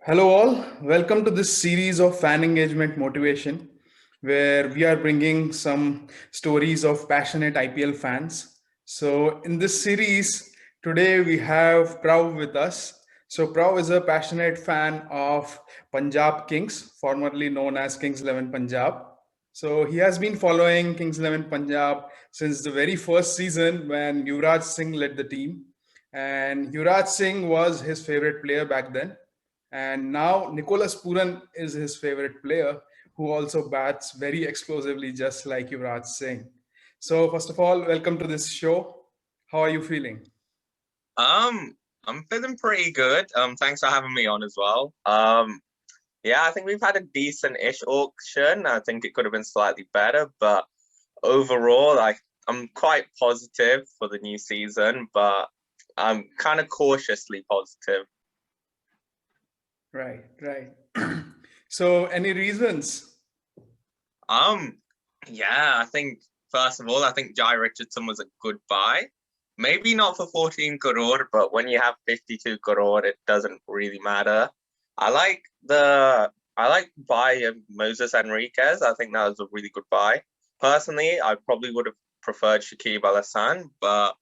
Hello, all. Welcome to this series of fan engagement motivation, where we are bringing some stories of passionate IPL fans. So, in this series, today we have Prav with us. So, Prav is a passionate fan of Punjab Kings, formerly known as Kings XI Punjab. So, he has been following Kings XI Punjab since the very first season when Yuvraj Singh led the team. And Yuvraj Singh was his favorite player back then, and now Nicholas Pooran is his favorite player, who also bats very explosively, just like Yuvraj Singh. So, first of all, welcome to this show. How are you feeling? Um, I'm feeling pretty good. Thanks for having me on as well. Yeah, I think we've had a decent-ish auction. I think it could have been slightly better, but overall, I'm quite positive for the new season, but I'm kind of cautiously positive. Right, right. So, any reasons? Um, yeah, I think first of all, I think Jai Richardson was a good buy. Maybe not for 14 crore, but when you have 52 crore, it doesn't really matter. I like the I like buy of Moses Enriquez. I think that was a really good buy. Personally, I probably would have preferred Shakib Al Hassan, but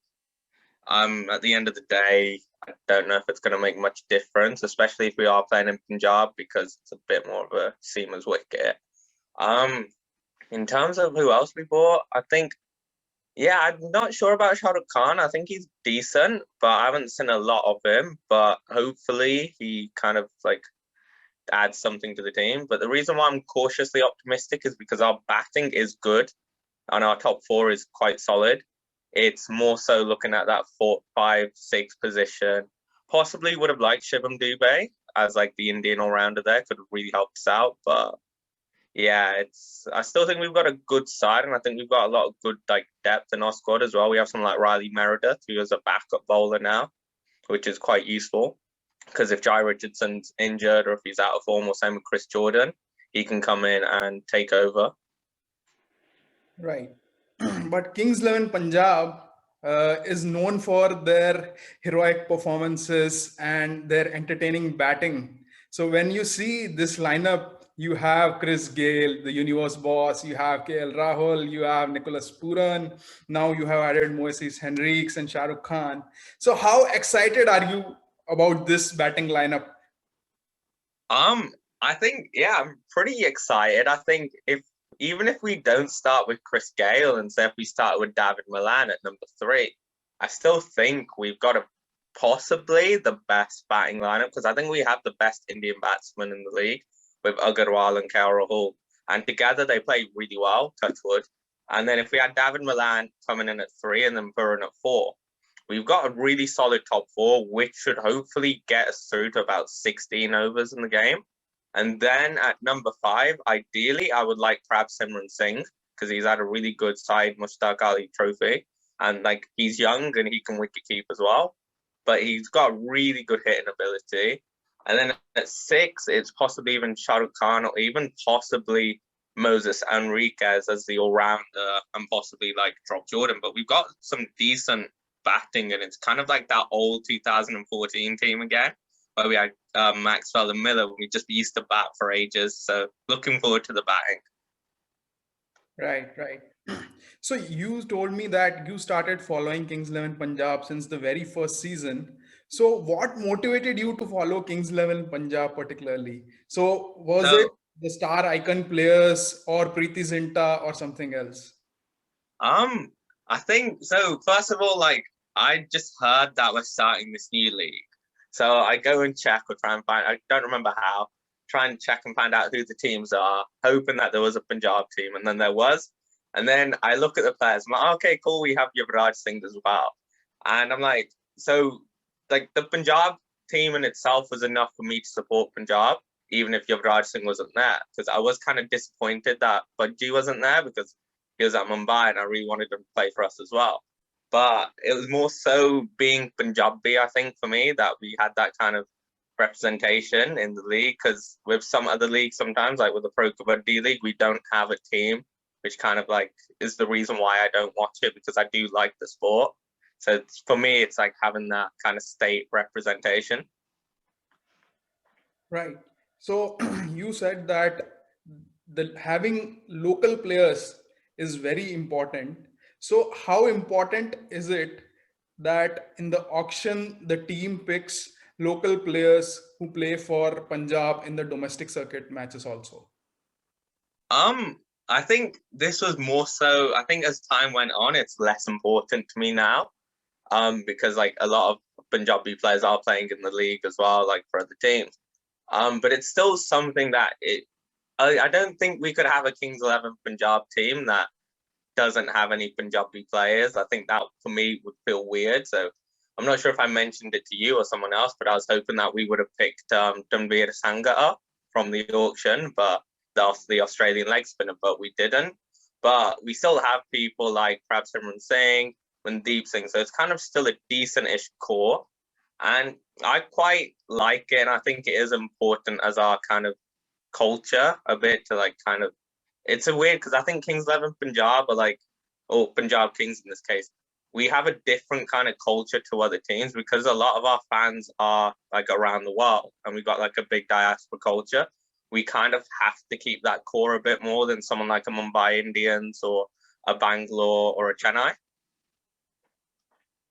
at the end of the day, I don't know if it's going to make much difference, especially if we are playing in Punjab because it's a bit more of a seamer's wicket. Um, in terms of who else we bought, I think, yeah, I'm not sure about Shah Rukh Khan. I think he's decent, but I haven't seen a lot of him. But hopefully he kind of like adds something to the team. But the reason why I'm cautiously optimistic is because our batting is good and our top four is quite solid. It's more so looking at that 4, 5, 6 position. Possibly would have liked Shivam Dubey as like the Indian all rounder there, could have really helped us out, but yeah, it's. I still think we've got a good side, and I think we've got a lot of good like depth in our squad as well. We have someone like Riley Meredith, who is a backup bowler now, which is quite useful because if Jai Richardson's injured or if he's out of form, or same with Chris Jordan, he can come in and take over. Right. But Kings XI Punjab is known for their heroic performances and their entertaining batting. So when you see this lineup, you have Chris Gale, the universe boss, you have KL Rahul, you have Nicholas Pooran, now you have added Moises Henriques and Shah Rukh Khan. So how excited are you about this batting lineup? Um, I think yeah, I'm pretty excited. I think if even if we don't start with Chris Gale and say if we start with David Milan at number 3, I still think we've got a possibly the best batting lineup because I think we have the best Indian batsmen in the league with Agarwal and KL Rahul, and together they play really well. Touch wood. And then if we had David Milan coming in at 3 and then Burren at 4, we've got a really solid top four, which should hopefully get us through to about 16 overs in the game. And then at number 5, ideally, I would like Prav Singh because he's had a really good side Mushtaq Ali trophy. And like he's young and he can wicket keep as well. But he's got really good hitting ability. And then at 6, it's possibly even Shah Rukh Khan or even possibly Moses Enriquez as the all rounder and possibly like drop Jordan. But we've got some decent batting, and it's kind of like that old 2014 team again, where we had Maxwell and Miller. We just used to bat for ages. So looking forward to the batting. Right, right. So you told me that you started following Kings XI Punjab since the very first season. So what motivated you to follow Kings XI Punjab particularly? So was it So the star icon players or Preeti Zinta or something else? um, I think so. First of all, like I just heard that we're starting this new league, so I go and check or try and find. I don't remember how. Try and check and find out who the teams are, hoping that there was a Punjab team, and then there was. And then I look at the players. I'm like, okay, cool. We have Yuvraj Singh as well, and I'm like, so like the Punjab team in itself was enough for me to support Punjab, even if Yuvraj Singh wasn't there, because I was kind of disappointed that Budgie wasn't there because he was at Mumbai and I really wanted him to play for us as well. But it was more so being Punjabi, I think, for me, that we had that kind of representation in the league. Because with some other leagues, sometimes, like with the Pro Kabaddi League, we don't have a team, which kind of like is the reason why I don't watch it because I do like the sport. So for me, it's like having that kind of state representation. Right. So you said that the having local players is very important. So how important is it that in the auction the team picks local players who play for Punjab in the domestic circuit matches also? I think this was more so. I think as time went on, it's less important to me now. Because like a lot of Punjabi players are playing in the league as well, like for other teams. But it's still something that I don't think we could have a Kings XI Punjab team that doesn't have any Punjabi players. I think that for me would feel weird. So I'm not sure if I mentioned it to you or someone else, but I was hoping that we would have picked Dunveer Sangha up from the auction, but the Australian leg spinner, but we didn't. But we still have people like Prav Singh, Mandeep Singh, so it's kind of still a decent-ish core. And I quite like it, and I think it is important as our kind of culture a bit to like kind of it's a weird because I think Kings XI Punjab are like, or Punjab Kings in this case, we have a different kind of culture to other teams because a lot of our fans are like around the world and we've got like a big diaspora culture. We kind of have to keep that core a bit more than someone like a Mumbai Indians or a Bangalore or a Chennai.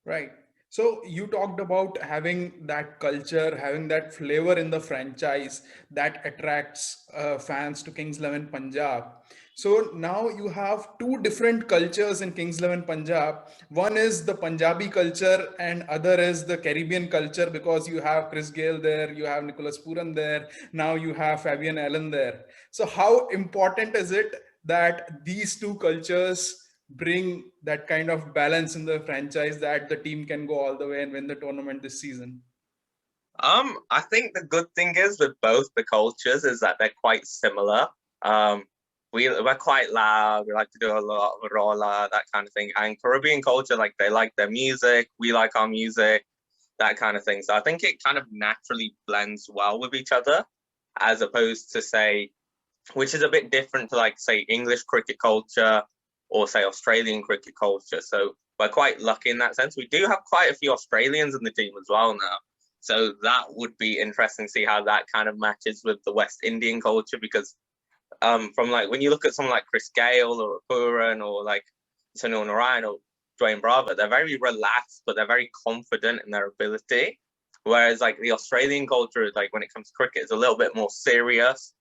Right. So you talked about having that culture, having that flavor in the franchise that attracts fans to Kings XI Punjab. So now you have two different cultures in Kings XI Punjab. One is the Punjabi culture, and other is the Caribbean culture because you have Chris Gale there, you have Nicholas Pooran there, now you have Fabian Allen there. So how important is it that these two cultures bring that kind of balance in the franchise that the team can go all the way and win the tournament this season? I think the good thing is with both the cultures is that they're quite similar. Um, we're quite loud. We like to do a lot of rolla, that kind of thing. And Caribbean culture, like they like their music, we like our music, that kind of thing. So I think it kind of naturally blends well with each other, as opposed to say, which is a bit different to like say English cricket culture or say Australian cricket culture. So we're quite lucky in that sense. We do have quite a few Australians in the team as well now. So that would be interesting to see how that kind of matches with the West Indian culture because from like when you look at someone like Chris Gale or Pooran or like Sunil Narayan or Dwayne Bravo, they're very relaxed, but they're very confident in their ability. Whereas like the Australian culture, like when it comes to cricket, is a little bit more serious.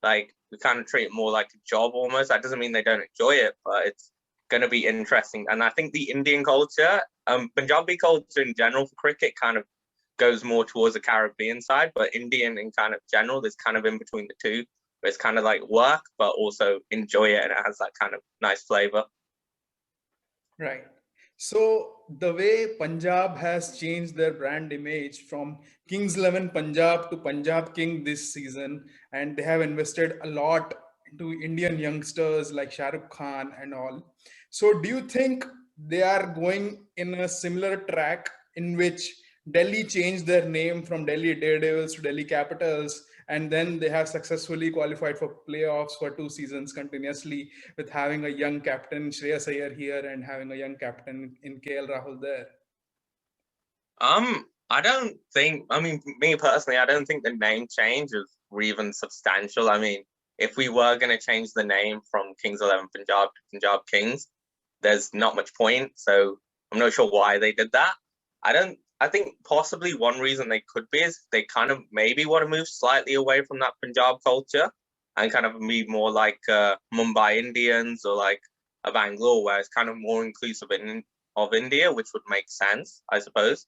Like we kind of treat it more like a job almost. That doesn't mean they don't enjoy it, but it's going to be interesting. And I think the Indian culture, Punjabi culture in general for cricket, kind of goes more towards the Caribbean side, but Indian in kind of general is kind of in between the two. It's kind of like work, but also enjoy it, and it has that kind of nice flavor. Right. So the way Punjab has changed their brand image from Kings XI Punjab to Punjab King this season, and they have invested a lot into Indian youngsters like Shah Rukh Khan and all. So do you think they are going in a similar track in which Delhi changed their name from Delhi Daredevils to Delhi Capitals, and then they have successfully qualified for playoffs for 2 seasons continuously with having a young captain Shreyas Iyer here and having a young captain in KL Rahul there? I don't think. I mean, me personally, I don't think the name change is even substantial. I mean, if we were going to change the name from Kings XI Punjab to Punjab Kings, there's not much point. So I'm not sure why they did that. I don't. I think possibly one reason they could be is they kind of maybe want to move slightly away from that Punjab culture and kind of be more like Mumbai Indians or like a Bangalore, where it's kind of more inclusive of India, which would make sense, I suppose.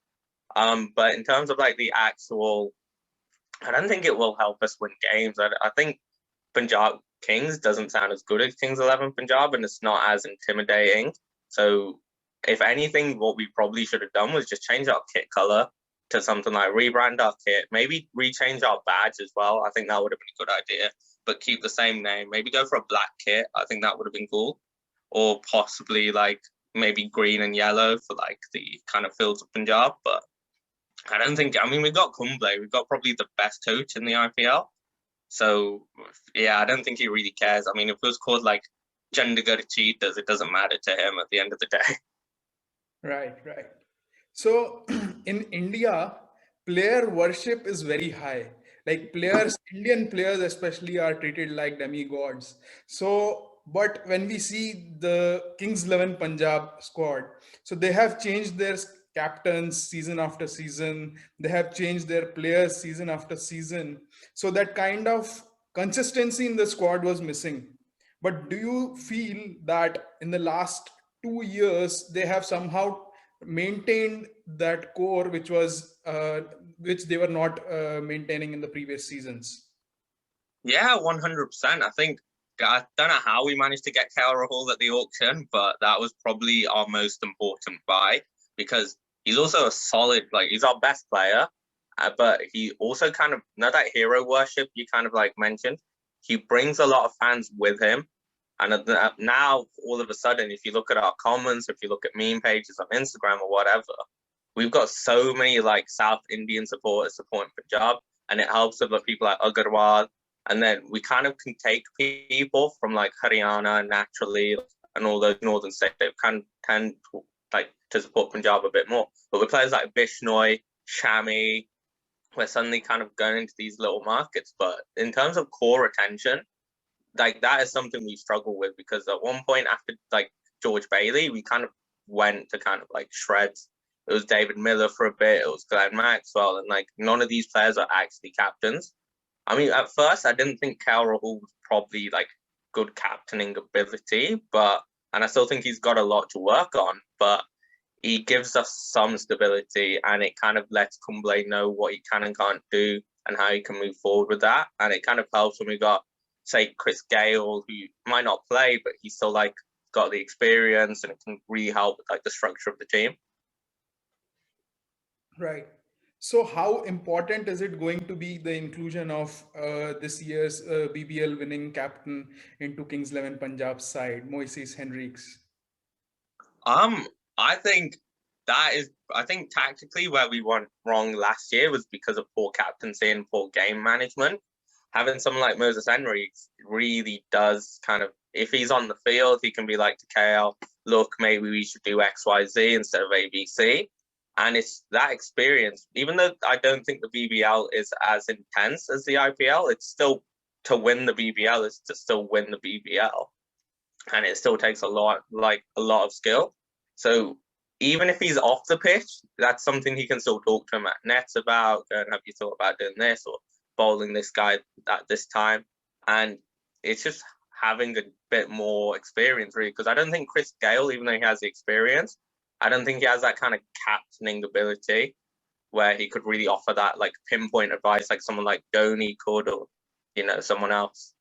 But in terms of like the actual, I don't think it will help us win games. I think Punjab Kings doesn't sound as good as Kings XI Punjab, and it's not as intimidating. So, if anything, what we probably should have done was just change our kit color to something like rebrand our kit, maybe rechange our badge as well. I think that would have been a good idea, but keep the same name. Maybe go for a black kit. I think that would have been cool, or possibly like maybe green and yellow for like the kind of fields of Punjab. But I don't think. I mean, we've got Kumble. We've got probably the best coach in the IPL. So yeah, I don't think he really cares. I mean, if it was called like Chandigarh Cheetahs, it doesn't matter to him at the end of the day. Right, right. So in India, player worship is very high. Like players, Indian players especially, are treated like demigods. So, but when we see the Kings XI Punjab squad, so they have changed their captains season after season. They have changed their players season after season. So that kind of consistency in the squad was missing. But do you feel that in the last 2 years they have somehow maintained that core which they were not maintaining in the previous seasons? Yeah, 100%. I think I don't know how we managed to get Kel Rahul at the auction, but that was probably our most important buy because he's also a solid, like he's our best player, but he also kind of, not that hero worship you kind of like mentioned, he brings a lot of fans with him. And now, all of a sudden, if you look at our comments, if you look at meme pages on Instagram or whatever, we've got so many like South Indian supporters supporting Punjab, and it helps with like, people like Agarwal. And then we kind of can take people from like Haryana naturally and all those northern states that kind of tend to, like to support Punjab a bit more. But with players like Bishnoi, Shami, we're suddenly kind of going into these little markets. But in terms of core retention, like that is something we struggle with because at one point after like George Bailey, we kind of went to kind of like shreds. It was David Miller for a bit, it was Glenn Maxwell, and like none of these players are actually captains. I mean, at first I didn't think Kel Rahul was probably like good captaining ability, and I still think he's got a lot to work on, but he gives us some stability and it kind of lets Kumble know what he can and can't do and how he can move forward with that. And it kind of helps when we got, say, Chris Gale, who might not play, but he's still like got the experience and it can really help with like the structure of the team. Right. So, how important is it going to be the inclusion of this year's BBL winning captain into Kings XI Punjab side, Moises Henriques? Um, I think I think tactically where we went wrong last year was because of poor captaincy and poor game management. Having someone like Moses Henry really does kind of, if he's on the field, he can be like to KL, look, maybe we should do XYZ instead of ABC. And it's that experience, even though I don't think the BBL is as intense as the IPL, it's still to win the BBL is to still win the BBL. And it still takes a lot of skill. So even if he's off the pitch, that's something he can still talk to him at nets about. And have you thought about doing this or bowling this guy at this time? And it's just having a bit more experience, really, because I don't think Chris Gale, even though he has the experience, I don't think he has that kind of captaining ability where he could really offer that like pinpoint advice like someone like Dhoni could or, someone else.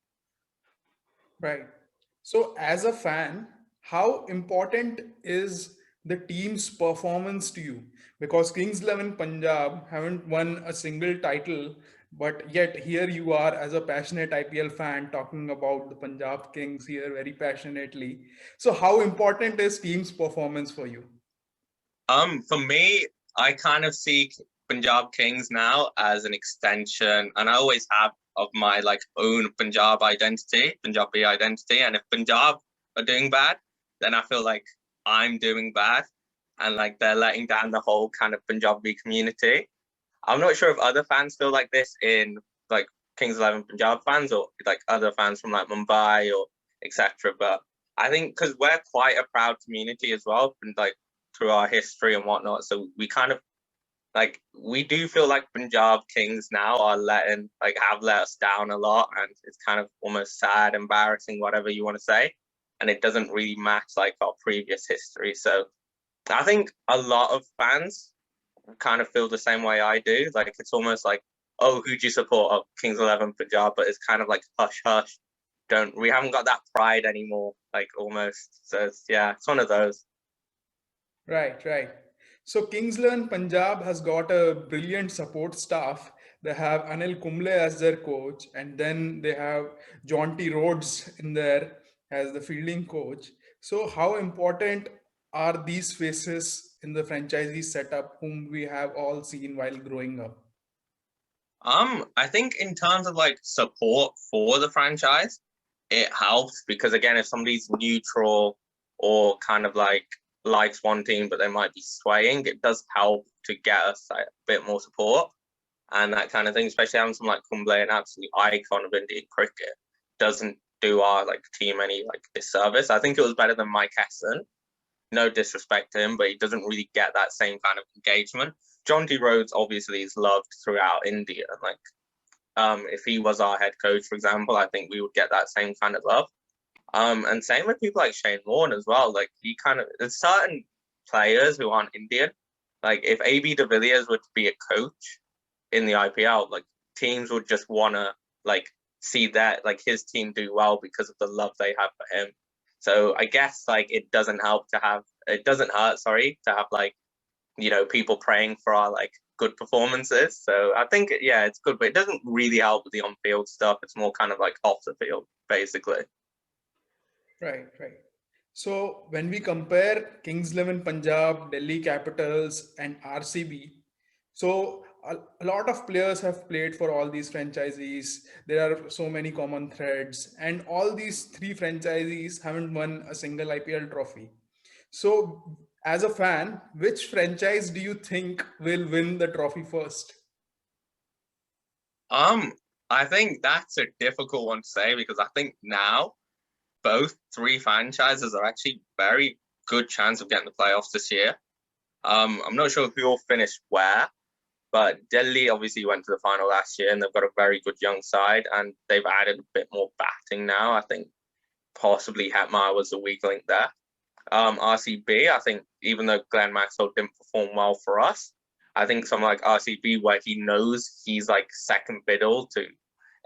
Right. So, as a fan, how important is the team's performance to you? Because Kings XI Punjab haven't won a single title, but yet here you are as a passionate IPL fan talking about the Punjab Kings here very passionately. So, how important is team's performance for you? For me, I kind of see Punjab Kings now as an extension, and I always have, of my like own Punjab identity, Punjabi identity. And if Punjab are doing bad, then I feel like I'm doing bad, and like they're letting down the whole kind of Punjabi community. I'm not sure if other fans feel like this in like Kings XI Punjab fans or like other fans from like Mumbai or etc. But I think because we're quite a proud community as well, and like through our history and whatnot, so we kind of like we do feel like Punjab Kings now are have let us down a lot, and it's kind of almost sad, embarrassing, whatever you want to say, and it doesn't really match like our previous history. So I think a lot of fans kind of feel the same way I do. Like it's almost like, oh, who do you support? Oh, Kings XI Punjab, but it's kind of like hush hush. We haven't got that pride anymore, like almost. So it's one of those. Right, right. So Kingsland Punjab has got a brilliant support staff. They have Anil Kumble as their coach, and then they have Jonty Rhodes in there as the fielding coach. So how important are these faces in the franchisee setup whom we have all seen while growing up? I think in terms of like support for the franchise, it helps because again, if somebody's neutral or kind of like likes one team but they might be swaying, it does help to get us like, a bit more support. and that kind of thing, especially having someone like Kumble, an absolute icon of Indian cricket, doesn't do our like team any like disservice. I think it was better than Mike Hessen. No disrespect to him, but he doesn't really get that same kind of engagement. John D. Rhodes obviously is loved throughout India. Like, if he was our head coach, for example, I think we would get that same kind of love. And same with people like Shane Warne as well. Like, he kind of, there's certain players who aren't Indian. Like, if AB de Villiers were to be a coach in the IPL, like, teams would just want to, like, see that, like, his team do well because of the love they have for him. So I guess, like, it doesn't hurt, sorry, to have, like, people praying for our, like, good performances. So I think, yeah, it's good, but it doesn't really help with the on-field stuff. It's more kind of like off the field, basically. Right, right. So when we compare Kings XI Punjab, Delhi Capitals, and RCB, so a lot of players have played for all these franchisees. There are so many common threads, and all these three franchisees haven't won a single IPL trophy. So, as a fan, which franchise do you think will win the trophy first? I think that's a difficult one to say because I think now both three franchises are actually very good chance of getting the playoffs this year. I'm not sure who will finish where, but Delhi obviously went to the final last year and they've got a very good young side and they've added a bit more batting now. I think possibly Hetmar was the weak link there. RCB, I think even though Glenn Maxwell didn't perform well for us, I think something like RCB where he knows he's like second fiddle to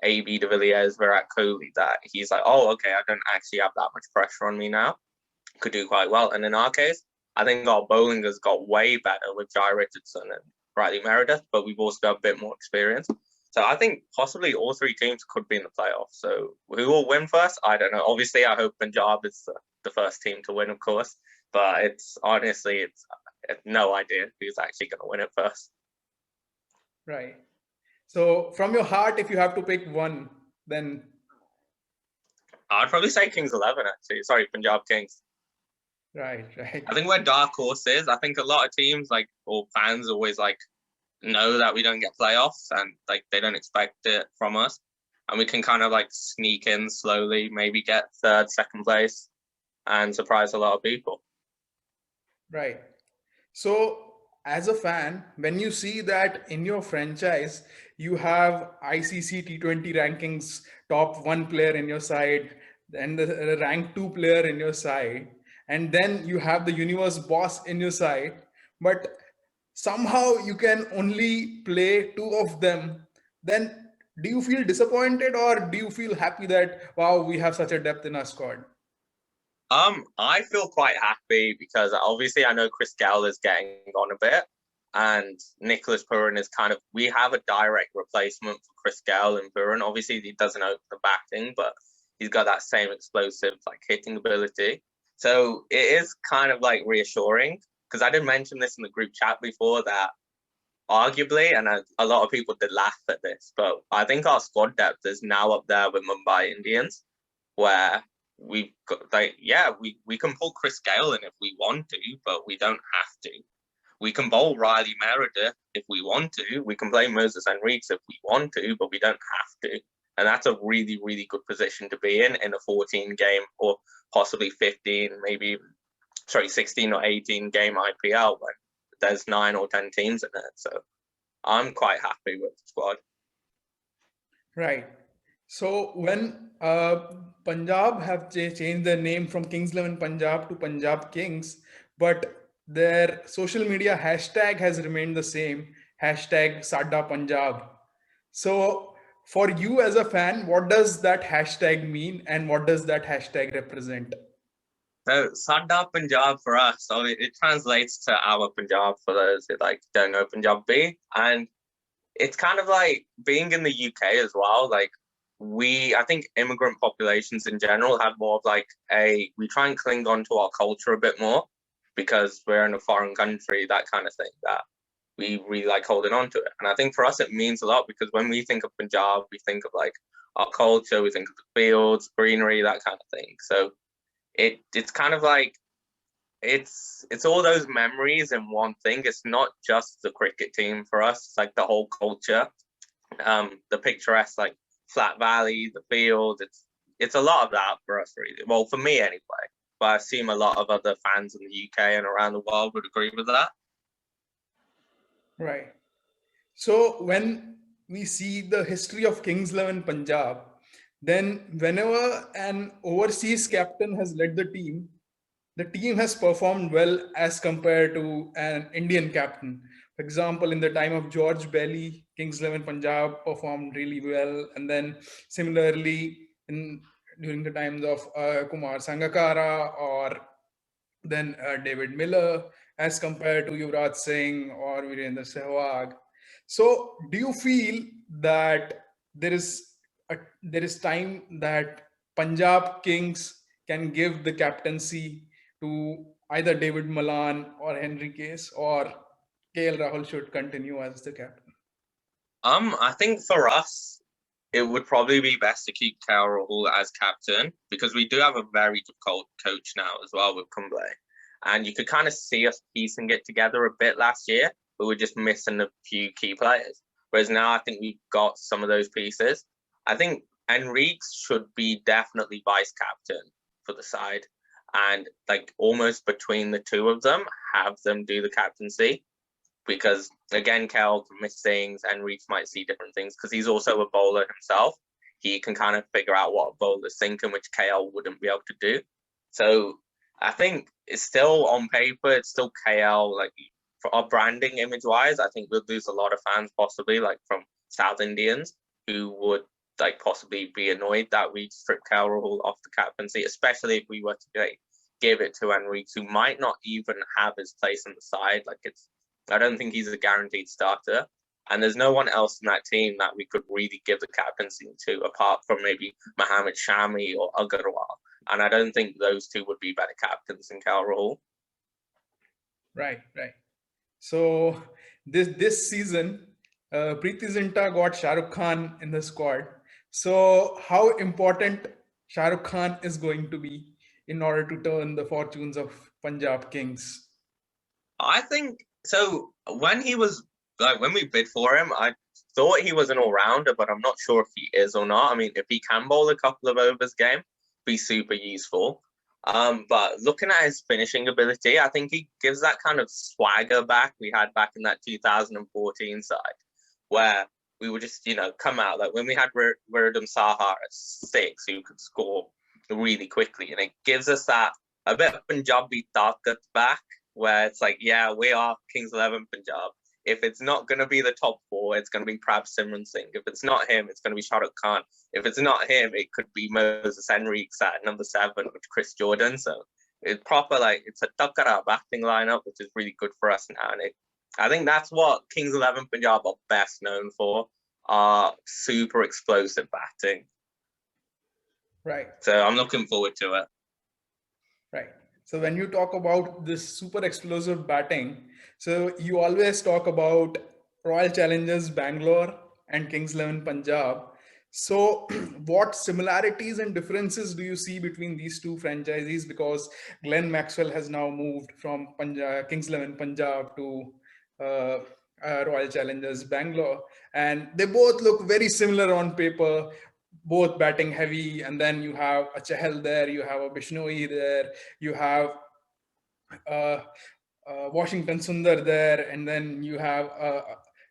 AB de Villiers, Virat Kohli, that he's like, oh, okay, I don't actually have that much pressure on me now. Could do quite well. And in our case, I think our bowling has got way better with Jai Richardson and Riley Meredith, but we've also got a bit more experience. So I think possibly all three teams could be in the playoffs. So who will win first? I don't know. Obviously, I hope Punjab is the first team to win, of course. But it's honestly, it's no idea who's actually going to win it first. Right. So, from your heart, if you have to pick one, then I'd probably say Kings XI, actually. Sorry, Punjab Kings. right, right, I think we're dark horses. I think a lot of teams, like, or fans always, like, know that we don't get playoffs and, like, they don't expect it from us. And we can kind of, like, sneak in slowly, maybe get third, second place and surprise a lot of people. right. So, as a fan, when you see that in your franchise, you have ICC T20 rankings, top one player in your side, and the rank two player in your side, and then you have the universe boss in your side, but somehow you can only play two of them, then do you feel disappointed or do you feel happy that, wow, we have such a depth in our squad? I feel quite happy because obviously I know Chris Gale is getting on a bit, and Nicholas Pooran is kind of, we have a direct replacement for Chris Gale and Pooran. Obviously, he doesn't open the batting, but he's got that same explosive like hitting ability. So it is kind of like reassuring because I did mention this in the group chat before that arguably, and a lot of people did laugh at this, but I think our squad depth is now up there with Mumbai Indians, where we've got like, yeah, we can pull Chris Gale in if we want to, but we don't have to. We can bowl Riley Meredith if we want to. We can play Moses Enriques if we want to, but we don't have to. And that's a really, really good position to be in a 14 game or possibly 15, maybe, 16 or 18 game IPL when there's 9 or 10 teams in it. So I'm quite happy with the squad. Right. So when Punjab have changed their name from Kings XI Punjab to Punjab Kings, but their social media hashtag has remained the same, hashtag Sada Punjab. So for you as a fan, what does that hashtag mean and what does that hashtag represent? So Sada Punjab for us, so it translates to our Punjab for those who like don't know Punjabi, and it's kind of like being in the UK as well. Like I think immigrant populations in general have more of like we try and cling on to our culture a bit more because we're in a foreign country, that kind of thing, that we really like holding on to it. And I think for us, it means a lot because when we think of Punjab, we think of like our culture, we think of the fields, greenery, that kind of thing. So it's kind of like it's all those memories in one thing. It's not just the cricket team for us; it's like the whole culture. the picturesque like flat valley, the field. It's a lot of that for us, really. Well, for me anyway. But I assume a lot of other fans in the UK and around the world would agree with that. Right. So when we see the history of Kings XI Punjab, then whenever an overseas captain has led the team has performed well as compared to an Indian captain. For example, in the time of George Bailey, Kings XI Punjab performed really well, and then similarly in during the times of Kumar Sangakkara or then David Miller as compared to Yuvraj Singh or Virendra Sehwag. So, do you feel that there is there is time that Punjab Kings can give the captaincy to either David Malan or Henry Case, or KL Rahul should continue as the captain? I think for us, it would probably be best to keep Rahul as captain because we do have a very difficult coach now as well with Kumble. And you could kind of see us piecing it together a bit last year, but we're just missing a few key players. Whereas now I think we've got some of those pieces. I think Enrique should be definitely vice captain for the side. And like almost between the two of them, have them do the captaincy because again, Kel can miss things and Reeds might see different things because he's also a bowler himself. He can kind of figure out what a bowler's thinking, which KL wouldn't be able to do. So I think it's still on paper, it's still KL. Like for our branding image wise, I think we'll lose a lot of fans possibly, like from South Indians who would like possibly be annoyed that we strip KL Rahul off the captaincy, especially if we were to like, give it to Enrique, who might not even have his place in the side. Like I don't think he's a guaranteed starter. And there's no one else in that team that we could really give the captaincy to apart from maybe Mohammed Shami or Agarwal. And I don't think those two would be better captains than KL Rahul. Right, right. So this season, Preeti Zinta got Shah Rukh Khan in the squad. So how important Shah Rukh Khan is going to be in order to turn the fortunes of Punjab Kings? I think so. When he was like when we bid for him, I thought he was an all rounder, but I'm not sure if he is or not. I mean, if he can bowl a couple of overs game, be super useful. But looking at his finishing ability, I think he gives that kind of swagger back we had back in that 2014 side, where we would just, come out like when we had Viradum Sahar at 6, who could score really quickly, and it gives us that a bit of Punjabi takat back, where it's like, yeah, we are Kings XI Punjab. If it's not going to be the top 4, it's going to be Prav Singh. If it's not him, it's going to be Shah Rukh Khan. If it's not him, it could be Moses Henriques at number 7 with Chris Jordan. So it's proper, like, it's a takara batting lineup, which is really good for us now. And I think that's what Kings XI Punjab are best known for, are super explosive batting. Right. So I'm looking forward to it. Right. So when you talk about this super explosive batting, so you always talk about Royal Challengers Bangalore and Kings XI Punjab. So what similarities and differences do you see between these two franchises? Because Glenn Maxwell has now moved from Kings XI Punjab to uh, Royal Challengers Bangalore, and they both look very similar on paper, both batting heavy. And then you have a Chahal there, you have a Bishnoi there, you have uh, Washington Sundar there, and then you have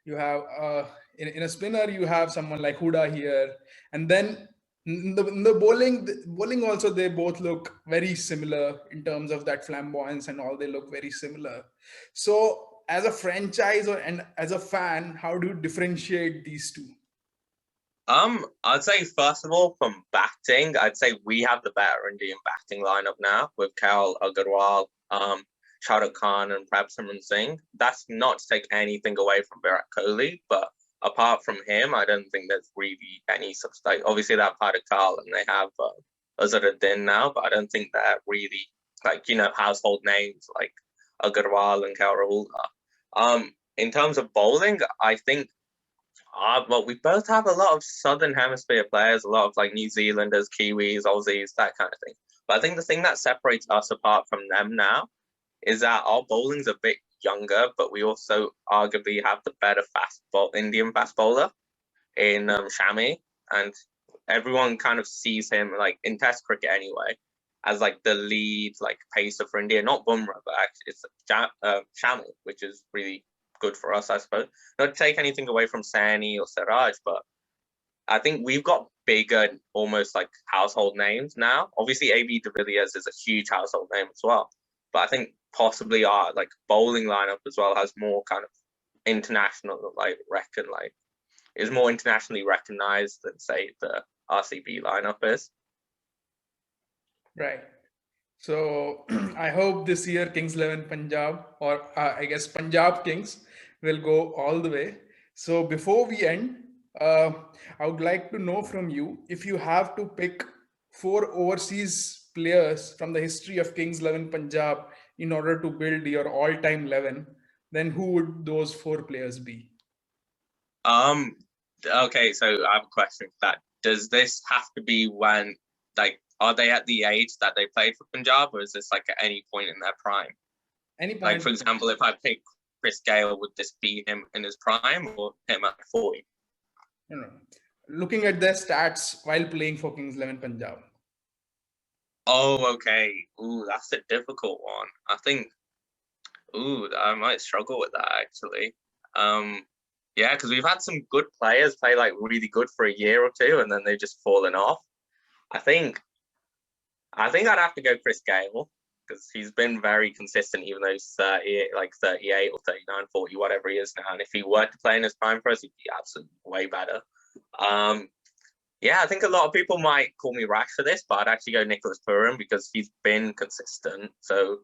in a spinner you have someone like Huda here, and then in the bowling also they both look very similar in terms of that flamboyance and all. They look very similar. So as a franchise and as a fan, how do you differentiate these two? I'd say first of all, from batting, I'd say we have the better Indian batting lineup now with Kel Agarwal, Shah Rukh Khan, and Prab Singh. That's not to take anything away from Virat Kohli, but apart from him, I don't think there's really any substance. Obviously, they have Padikal and they have Azharuddin now, but I don't think they're really household names like Agarwal and Kel Rahul are. In terms of bowling, I think well, we both have a lot of Southern Hemisphere players, a lot of like New Zealanders, Kiwis, Aussies, that kind of thing. But I think the thing that separates us apart from them now is that our bowling's a bit younger, but we also arguably have the better Indian fast bowler. in Shami, and everyone kind of sees him like in Test cricket anyway as like the lead like pacer for India, not Bumrah, but actually it's Shami, which is really good for us, I suppose. Not to take anything away from Sani or Siraj, but I think we've got bigger, almost like household names now. Obviously, AB de Villiers is a huge household name as well, but I think possibly our like bowling lineup as well has more kind of international like is more internationally recognized than say the RCB lineup is. Right. So I hope this year Kings XI Punjab, or I guess Punjab Kings, will go all the way. So before we end, I would like to know from you, if you have to pick 4 overseas players from the history of Kings XI Punjab in order to build your all-time 11, then who would those 4 players be? Okay, so I have a question for that. Does this have to be when, like, are they at the age that they played for Punjab, or is this like at any point in their prime? Any point. Like, for example, if I pick Chris Gale, would this be him in his prime or him at 40? No. Looking at their stats while playing for Kings XI Punjab. Oh, okay. Ooh, that's a difficult one. I think, I might struggle with that actually. Yeah, because we've had some good players play like really good for a year or two, and then they've just fallen off. I think I'd have to go Chris Gale because he's been very consistent, even though he's 38 or 39, 40, whatever he is now. And if he were to play in his prime for us, he'd be absolutely way better. Yeah, I think a lot of people might call me rash for this, but I'd actually go Nicholas Pooran because he's been consistent. So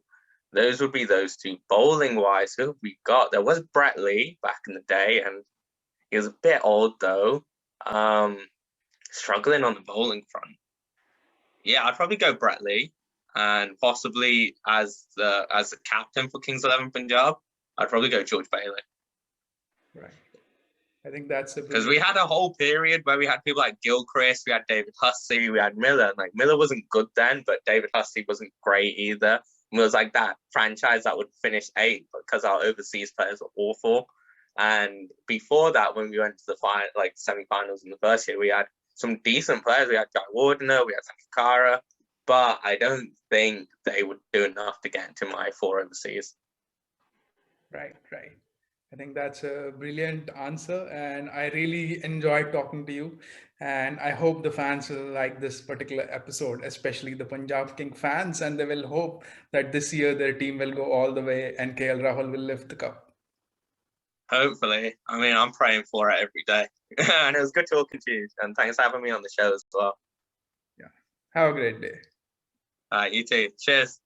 those would be those two. Bowling wise, who have we got? There was Brett Lee back in the day, and he was a bit old though. Struggling on the bowling front. Yeah, I'd probably go Brett Lee, and possibly as the captain for Kings XI Punjab, I'd probably go George Bailey. Right. I think that's because we had a whole period where we had people like Gilchrist, we had David Hussey, we had Miller. And like Miller wasn't good then, but David Hussey wasn't great either. And it was like that franchise that would finish 8th because our overseas players were awful. And before that, when we went to the semi-finals in the first year, we had some decent players. We had Guy Wardener, we had Sankara, but I don't think they would do enough to get into my 4 overseas. Right. I think that's a brilliant answer, and I really enjoyed talking to you. And I hope the fans will like this particular episode, especially the Punjab King fans, and they will hope that this year their team will go all the way and KL Rahul will lift the cup. Hopefully. I mean, I'm praying for it every day. And it was good talking to you, and thanks for having me on the show as well. Yeah. Have a great day. You too. Cheers.